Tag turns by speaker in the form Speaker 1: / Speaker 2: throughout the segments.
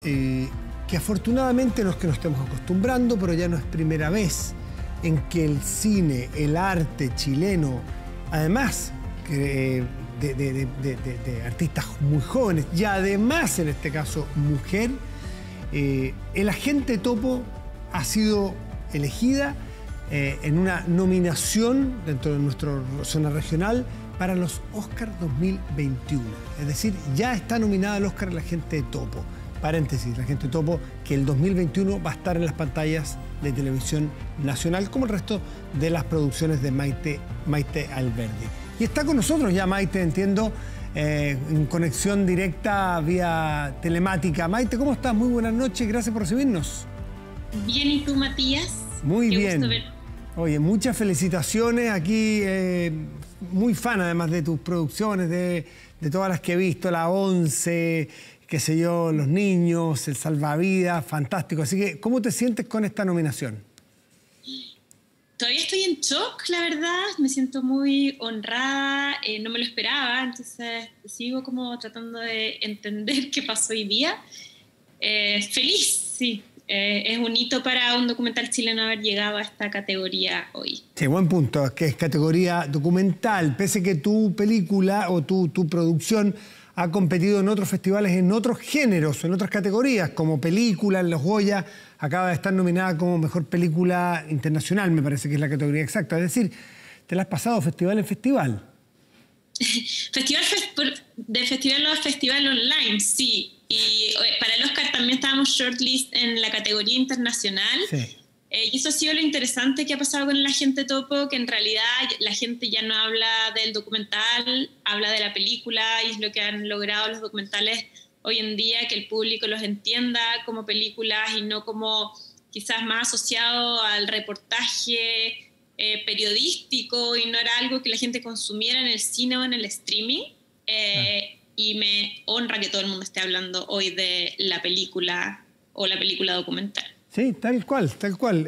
Speaker 1: Que afortunadamente no es que nos estemos acostumbrando, pero ya no es primera vez en que el cine, el arte chileno, además de artistas muy jóvenes y además en este caso mujer, el Agente Topo ha sido elegida en una nominación dentro de nuestra zona regional para los Oscar 2021. Es decir, ya está nominada al Oscar el Agente Topo. Paréntesis, el Agente Topo, que el 2021 va a estar en las pantallas de televisión nacional, como el resto de las producciones de Maite Alberdi. Y está con nosotros ya Maite, entiendo, en conexión directa vía telemática. Maite, ¿cómo estás? Muy buenas noches, gracias por recibirnos.
Speaker 2: Bien, ¿y tú, Matías?
Speaker 1: Muy bien. Oye, muchas felicitaciones aquí, muy fan además de tus producciones, de todas las que he visto, la 11, qué sé yo, Los Niños, El Salvavidas, fantástico. Así que, ¿cómo te sientes con esta nominación?
Speaker 2: Todavía estoy en shock, la verdad. Me siento muy honrada, no me lo esperaba, entonces sigo como tratando de entender qué pasó hoy día. Feliz, sí. Es un hito para un documental chileno haber llegado a esta categoría hoy.
Speaker 1: Sí, buen punto, es que es categoría documental, pese que tu película o tu producción ha competido en otros festivales, en otros géneros, en otras categorías, como película, en los Goya, acaba de estar nominada como Mejor Película Internacional, me parece que es la categoría exacta. Es decir, te la has pasado festival en festival.
Speaker 2: De festival a festival online, sí. Y para el Oscar también estábamos shortlist en la categoría internacional. Sí. Y eso ha sido lo interesante que ha pasado con el Agente Topo, que en realidad la gente ya no habla del documental, habla de la película, y es lo que han logrado los documentales hoy en día, que el público los entienda como películas y no como quizás más asociado al reportaje periodístico, y no era algo que la gente consumiera en el cine o en el streaming. Y me honra que todo el mundo esté hablando hoy de la película o la película documental.
Speaker 1: Sí, tal cual, tal cual.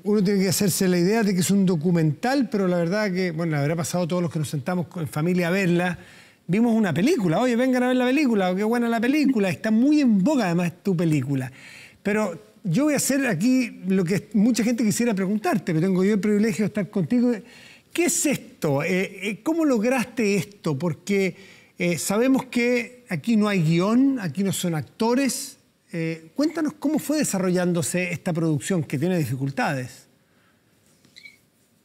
Speaker 1: Uno tiene que hacerse la idea de que es un documental, pero la verdad que, bueno, habrá pasado todos los que nos sentamos en familia a verla. Vimos una película, oye, vengan a ver la película, qué buena la película, está muy en boga además tu película. Pero yo voy a hacer aquí lo que mucha gente quisiera preguntarte, pero tengo yo el privilegio de estar contigo. ¿Qué es esto? ¿Cómo lograste esto? Porque sabemos que aquí no hay guión, aquí no son actores. Cuéntanos cómo fue desarrollándose esta producción que tiene dificultades.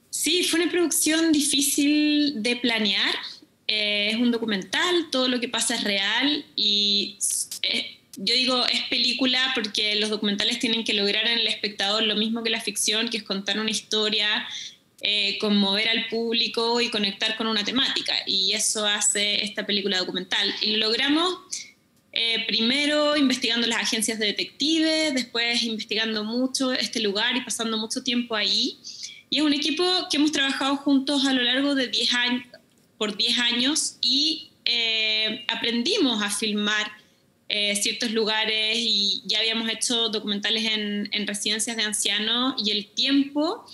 Speaker 2: Sí, fue una producción difícil de planear. Es un documental, todo lo que pasa es real y yo digo es película porque los documentales tienen que lograr en el espectador lo mismo que la ficción, que es contar una historia, conmover al público y conectar con una temática, y eso hace esta película documental. Y lo logramos primero investigando las agencias de detectives, después investigando mucho este lugar y pasando mucho tiempo ahí. Y es un equipo que hemos trabajado juntos a lo largo de 10 años, por 10 años, y aprendimos a filmar ciertos lugares, y ya habíamos hecho documentales en residencias de ancianos, y el tiempo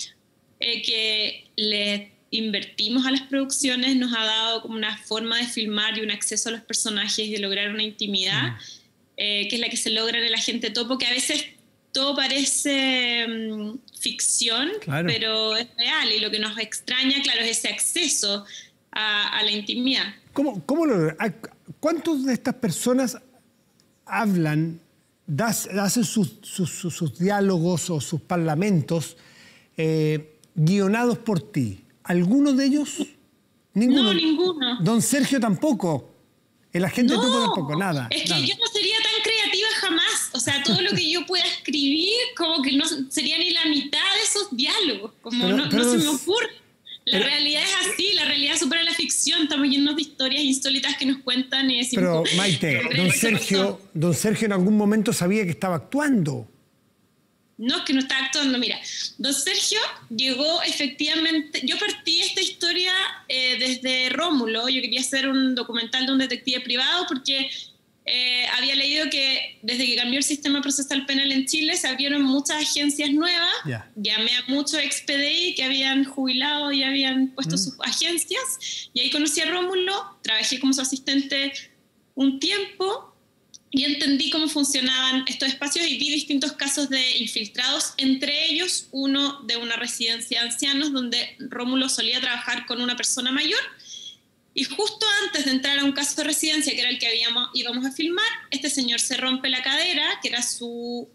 Speaker 2: que le invertimos a las producciones nos ha dado como una forma de filmar y un acceso a los personajes y de lograr una intimidad que es la que se logra en el Agente Topo, que a veces todo parece ficción, claro, pero es real, y lo que nos extraña, claro, es ese acceso a la intimidad.
Speaker 1: ¿Cómo lo ¿Cuántos de estas personas hablan, hacen sus diálogos o sus parlamentos guionados por ti? ¿Alguno de ellos? Ninguno.
Speaker 2: No, ninguno.
Speaker 1: Don Sergio tampoco. El Agente Topo tampoco, nada.
Speaker 2: Es que
Speaker 1: nada.
Speaker 2: yo no sería tan creativa jamás. O sea, todo lo que yo pueda escribir, como que no sería ni la mitad de esos diálogos. Como no se me ocurre. La realidad es así, la realidad supera la ficción. Estamos llenos de historias insólitas que nos cuentan y decimos...
Speaker 1: Pero, Maite, don Sergio en algún momento sabía que estaba actuando.
Speaker 2: No, es que no está actuando. Mira, don Sergio llegó efectivamente... Yo partí esta historia desde Rómulo. Yo quería hacer un documental de un detective privado porque había leído que desde que cambió el sistema procesal penal en Chile se abrieron muchas agencias nuevas. Yeah. Llamé a muchos ex-PDI que habían jubilado y habían puesto sus agencias. Y ahí conocí a Rómulo, trabajé como su asistente un tiempo. y entendí cómo funcionaban estos espacios y vi distintos casos de infiltrados, entre ellos uno de una residencia de ancianos donde Rómulo solía trabajar con una persona mayor, y justo antes de entrar a un caso de residencia, que era el que íbamos a filmar, este señor se rompe la cadera, que era su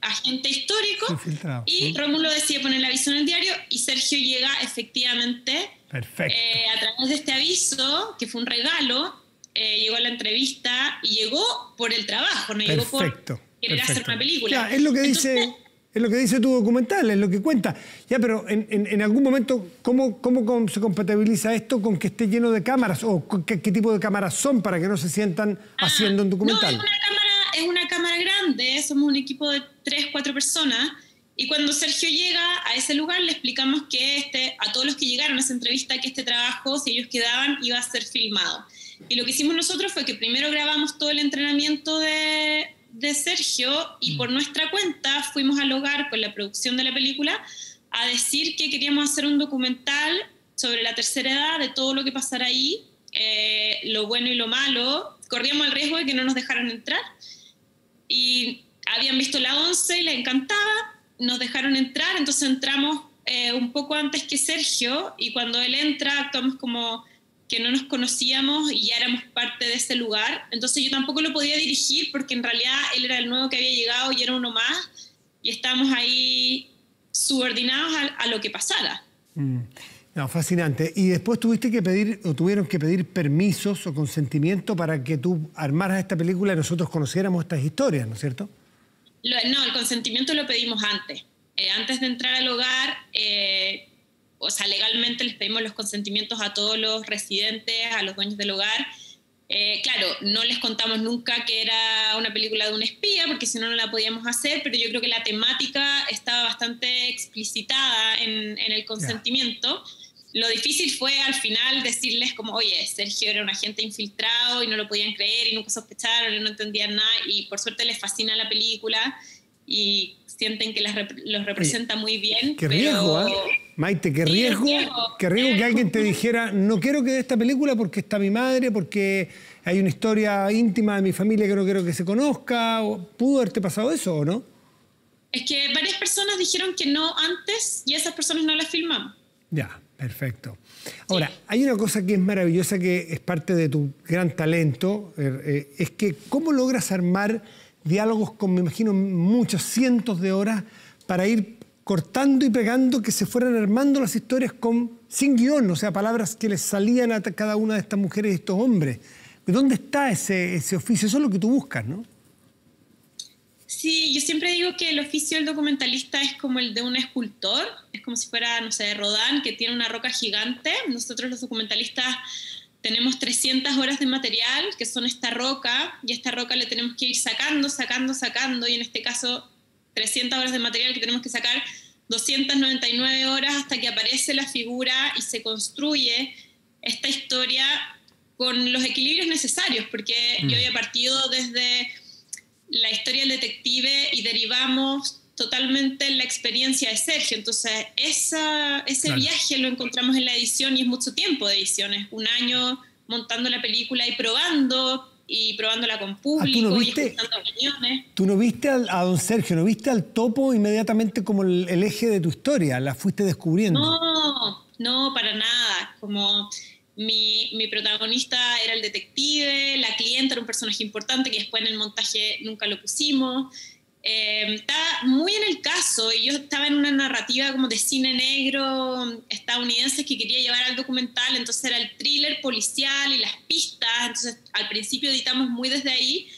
Speaker 2: agente histórico, y Rómulo decide poner el aviso en el diario, y Sergio llega efectivamente a través de este aviso, que fue un regalo. Llegó a la entrevista y llegó por el trabajo, no llegó por querer hacer una película.
Speaker 1: Ya, es lo que dice, es lo que dice tu documental, es lo que cuenta. Ya, pero en algún momento, ¿cómo se compatibiliza esto con que esté lleno de cámaras? ¿O qué tipo de cámaras son para que no se sientan haciendo un documental?
Speaker 2: No, es una cámara grande, somos un equipo de 3, 4 personas. Y cuando Sergio llega a ese lugar, le explicamos que a todos los que llegaron a esa entrevista, que este trabajo, si ellos quedaban, iba a ser filmado. Y lo que hicimos nosotros fue que primero grabamos todo el entrenamiento de Sergio y por nuestra cuenta fuimos al hogar con la producción de la película a decir que queríamos hacer un documental sobre la tercera edad, de todo lo que pasara ahí, lo bueno y lo malo. Corríamos el riesgo de que no nos dejaran entrar y habían visto la 11 y les encantaba, nos dejaron entrar, entonces entramos un poco antes que Sergio y cuando él entra actuamos como que no nos conocíamos y ya éramos parte de ese lugar. Entonces yo tampoco lo podía dirigir porque en realidad él era el nuevo que había llegado y era uno más y estábamos ahí subordinados a lo que pasara.
Speaker 1: No, fascinante. Y después tuviste que pedir, o tuvieron que pedir permisos o consentimiento para que tú armaras esta película y nosotros conociéramos estas historias, ¿no es cierto?
Speaker 2: No, el consentimiento lo pedimos antes. Antes de entrar al hogar... o sea, legalmente les pedimos los consentimientos a todos los residentes, a los dueños del hogar. Claro, no les contamos nunca que era una película de un espía, porque si no, no la podíamos hacer, pero yo creo que la temática estaba bastante explicitada en el consentimiento. Lo difícil fue al final decirles como, oye, Sergio era un agente infiltrado y no lo podían creer y nunca sospecharon y no entendían nada, y por suerte les fascina la película y sienten que los representa muy bien.
Speaker 1: Qué riesgo, ¿eh? Maite, qué riesgo que alguien te dijera, no quiero que dé esta película porque está mi madre, porque hay una historia íntima de mi familia que no quiero que se conozca. ¿Pudo haberte pasado eso o no?
Speaker 2: Es que varias personas dijeron que no antes y esas personas no las filmamos.
Speaker 1: Ya, perfecto. Ahora, hay una cosa que es maravillosa, que es parte de tu gran talento, es que ¿cómo logras armar diálogos con, me imagino, muchos cientos de horas para ir cortando y pegando, que se fueran armando las historias sin guión, o sea, palabras que les salían a cada una de estas mujeres y estos hombres? ¿Dónde está ese oficio? Eso es lo que tú buscas, ¿no?
Speaker 2: Sí, yo siempre digo que el oficio del documentalista es como el de un escultor, es como si fuera, no sé, Rodin, que tiene una roca gigante. Nosotros los documentalistas tenemos 300 horas de material, que son esta roca, y esta roca le tenemos que ir sacando, y en este caso 300 horas de material que tenemos que sacar 299 horas hasta que aparece la figura y se construye esta historia con los equilibrios necesarios, porque yo había partido desde la historia del detective y derivamos totalmente en la experiencia de Sergio. Entonces, ese viaje lo encontramos en la edición y es mucho tiempo de edición. Es un año montando la película y probándola con público y escuchando opiniones.
Speaker 1: ¿Tú no viste a don Sergio, no viste al topo inmediatamente como el eje de tu historia? ¿La fuiste descubriendo?
Speaker 2: No, para nada. Como mi protagonista era el detective, la clienta era un personaje importante que después en el montaje nunca lo pusimos. Estaba muy en el caso y yo estaba en una narrativa como de cine negro estadounidense que quería llevar al documental, entonces era el thriller policial y las pistas, entonces al principio editamos muy desde ahí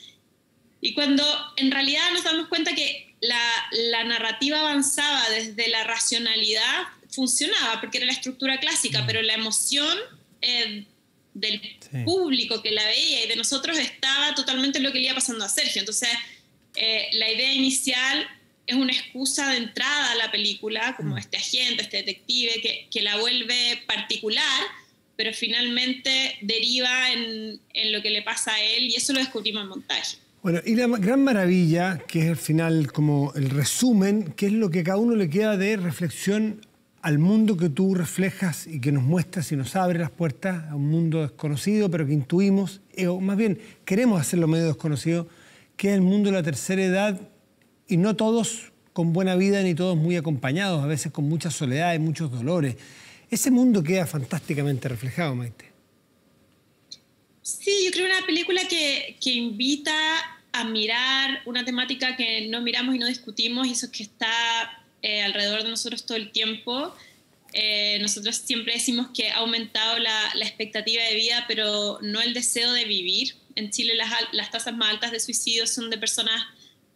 Speaker 2: y cuando en realidad nos damos cuenta que la narrativa avanzaba desde la racionalidad, funcionaba porque era la estructura clásica, pero la emoción del público que la veía y de nosotros estaba totalmente en lo que le iba pasando a Sergio. Entonces la idea inicial es una excusa de entrada a la película, como este agente, este detective, que la vuelve particular, pero finalmente deriva en lo que le pasa a él, y eso lo descubrimos en montaje.
Speaker 1: Bueno, y la gran maravilla, que es al final como el resumen, que es lo que a cada uno le queda de reflexión al mundo que tú reflejas y que nos muestras y nos abre las puertas a un mundo desconocido, pero que intuimos, o más bien queremos hacerlo medio desconocido, que es el mundo de la tercera edad, y no todos con buena vida ni todos muy acompañados, a veces con mucha soledad y muchos dolores. Ese mundo queda fantásticamente reflejado, Maite.
Speaker 2: Sí, yo creo una película que invita a mirar una temática que no miramos y no discutimos, y eso es que está alrededor de nosotros todo el tiempo. Nosotros siempre decimos que ha aumentado la expectativa de vida, pero no el deseo de vivir. En Chile las tasas más altas de suicidio son de personas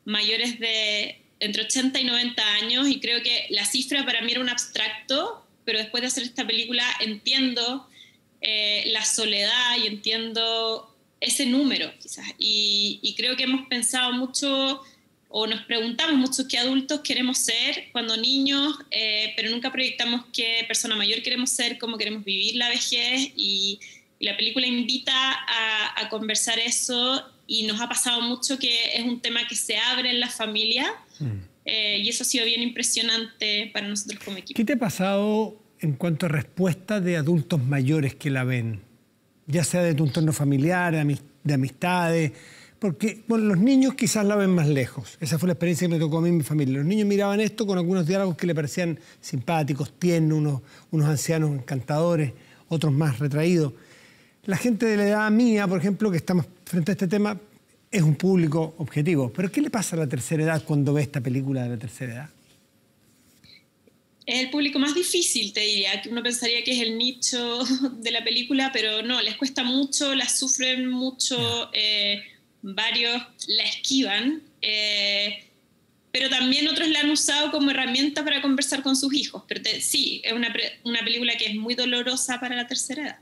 Speaker 2: mayores de entre 80 y 90 años, y creo que la cifra para mí era un abstracto, pero después de hacer esta película entiendo la soledad y entiendo ese número, quizás. Y creo que hemos pensado mucho, o nos preguntamos mucho qué adultos queremos ser cuando niños, pero nunca proyectamos qué persona mayor queremos ser, cómo queremos vivir la vejez, y la película invita a conversar eso, y nos ha pasado mucho que es un tema que se abre en la familia, y eso ha sido bien impresionante para nosotros como equipo.
Speaker 1: ¿Qué te ha pasado en cuanto a respuesta de adultos mayores que la ven? Ya sea de tu entorno familiar, de amistades. Porque bueno, los niños quizás la ven más lejos. Esa fue la experiencia que me tocó a mí y mi familia. Los niños miraban esto con algunos diálogos que le parecían simpáticos, tiernos, unos ancianos encantadores, otros más retraídos. La gente de la edad mía, por ejemplo, que estamos frente a este tema, es un público objetivo. Pero ¿qué le pasa a la tercera edad cuando ve esta película de la tercera edad?
Speaker 2: Es el público más difícil, te diría, que uno pensaría que es el nicho de la película, pero no, les cuesta mucho, la sufren mucho, varios la esquivan, pero también otros la han usado como herramienta para conversar con sus hijos. Pero sí, es una película que es muy dolorosa para la tercera edad.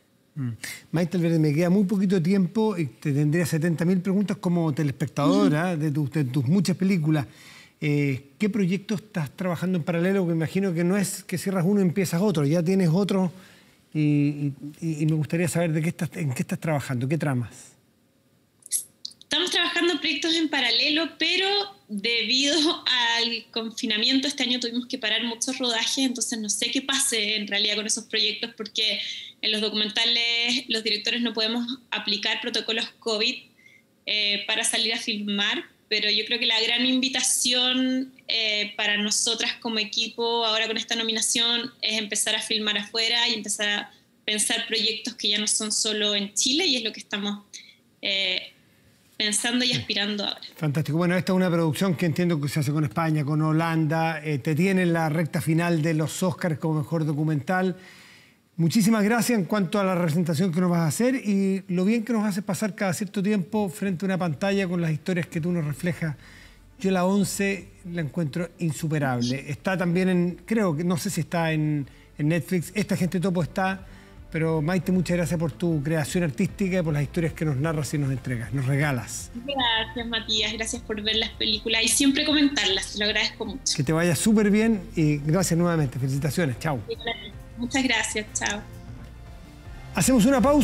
Speaker 1: Maite Alberdi, me queda muy poquito tiempo y te tendría 70.000 preguntas como telespectadora de tus muchas películas. ¿Qué proyectos estás trabajando en paralelo? Porque me imagino que no es que cierras uno y empiezas otro, ya tienes otro, y me gustaría saber en qué estás trabajando, qué tramas.
Speaker 2: Estamos trabajando en proyectos en paralelo, pero debido al confinamiento este año tuvimos que parar muchos rodajes, entonces no sé qué pase en realidad con esos proyectos, porque en los documentales los directores no podemos aplicar protocolos COVID para salir a filmar, pero yo creo que la gran invitación para nosotras como equipo ahora con esta nominación es empezar a filmar afuera y empezar a pensar proyectos que ya no son solo en Chile, y es lo que estamos pensando y aspirando ahora.
Speaker 1: Fantástico. Bueno, esta es una producción que entiendo que se hace con España, con Holanda, te tiene en la recta final de los Oscars como mejor documental. Muchísimas gracias en cuanto a la presentación que nos vas a hacer y lo bien que nos haces pasar cada cierto tiempo frente a una pantalla con las historias que tú nos reflejas. Yo la 11 la encuentro insuperable. Está también creo que no sé si está en Netflix. Esta Gente Topo está, pero Maite, muchas gracias por tu creación artística y por las historias que nos narras y nos entregas, nos regalas.
Speaker 2: Gracias, Matías. Gracias por ver las películas y siempre comentarlas. Te lo agradezco mucho.
Speaker 1: Que te vaya súper bien y gracias nuevamente. Felicitaciones. Chao.
Speaker 2: Muchas gracias. Chao.
Speaker 1: Hacemos una pausa.